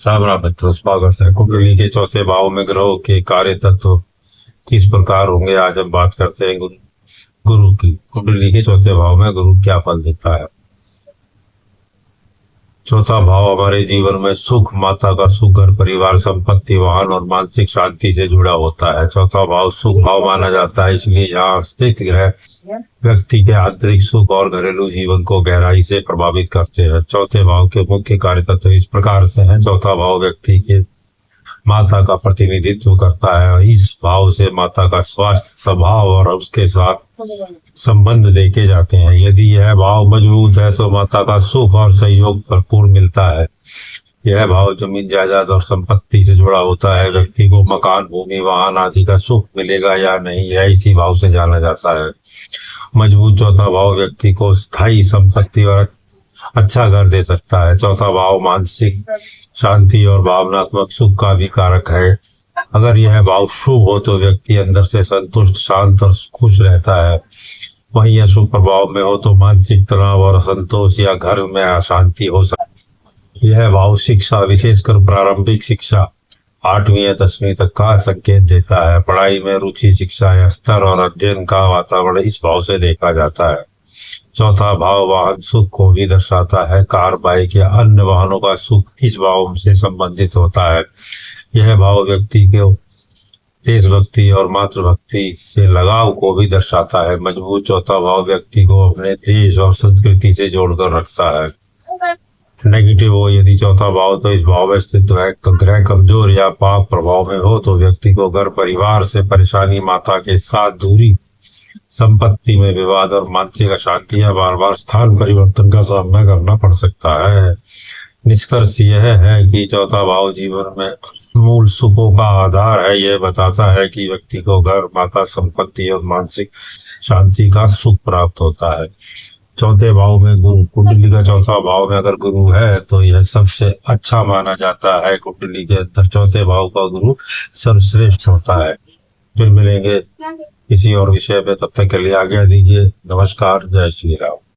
राम राम मित्रों, स्वागत है। कुंडली के चौथे भाव में ग्रहों के कार्य तत्व किस प्रकार होंगे, आज हम बात करते हैं गुरु की। कुंडली के चौथे भाव में गुरु क्या फल देता है। चौथा भाव हमारे जीवन में सुख, माता का सुख, घर परिवार, संपत्ति, वाहन और मानसिक शांति से जुड़ा होता है। चौथा भाव सुख भाव माना जाता है, इसलिए यहाँ स्थित ग्रह व्यक्ति के आंतरिक सुख और घरेलू जीवन को गहराई से प्रभावित करते हैं। चौथे भाव के मुख्य कार्य तत्व इस प्रकार से हैं। चौथा भाव व्यक्ति के माता का प्रतिनिधित्व करता है। इस भाव से माता का स्वास्थ्य, स्वभाव और उसके साथ संबंध देखे जाते हैं। यदि यह भाव मजबूत है तो माता का सुख और सहयोग भरपूर मिलता है। यह भाव जमीन, जायदाद और संपत्ति से जुड़ा होता है। व्यक्ति को मकान, भूमि, वाहन आदि का सुख मिलेगा या नहीं, यह इसी भाव से जाना जाता है। मजबूत चौथा भाव व्यक्ति को स्थायी संपत्ति और अच्छा घर दे सकता है। चौथा भाव मानसिक शांति और भावनात्मक सुख का भी कारक है। अगर यह भाव शुभ हो तो व्यक्ति अंदर से संतुष्ट, शांत और खुश रहता है। वहीं अशुभ प्रभाव में हो तो मानसिक तनाव और असंतोष या घर में अशांति हो सकती है। यह भाव शिक्षा, विशेषकर प्रारंभिक शिक्षा 8वीं या 10वीं तक का संकेत देता है। पढ़ाई में रुचि, शिक्षा या स्तर और अध्ययन का वातावरण इस भाव से देखा जाता है। चौथा भाव वाहन सुख को भी दर्शाता है। कार, बाइक या अन्य वाहनों का सुख इस भाव से संबंधित होता है। यह भाव व्यक्ति के देशभक्ति और मातृभक्ति से लगाव को भी दर्शाता है। मजबूत चौथा भाव व्यक्ति को अपने देश और संस्कृति से जोड़कर रखता है। नेगेटिव हो यदि चौथा भाव तो इस भाव में स्थित है। ग्रह कमजोर या पाप प्रभाव में हो तो व्यक्ति को घर परिवार से परेशानी, माता के साथ दूरी, संपत्ति में विवाद और मानसिक अशांति या बार बार स्थान परिवर्तन का सामना करना पड़ सकता है। निष्कर्ष यह है कि चौथा भाव जीवन में मूल सुखों का आधार है। यह बताता है कि व्यक्ति को घर, माता, संपत्ति और मानसिक शांति का सुख प्राप्त होता है। चौथे भाव में गुरु, कुंडली का चौथा भाव में अगर गुरु है तो यह सबसे अच्छा माना जाता है। कुंडली के अंदर चौथे भाव का गुरु सर्वश्रेष्ठ होता है। फिर मिलेंगे किसी और विषय पे, तब तक के लिए आज्ञा दीजिए। नमस्कार, जय श्री राम।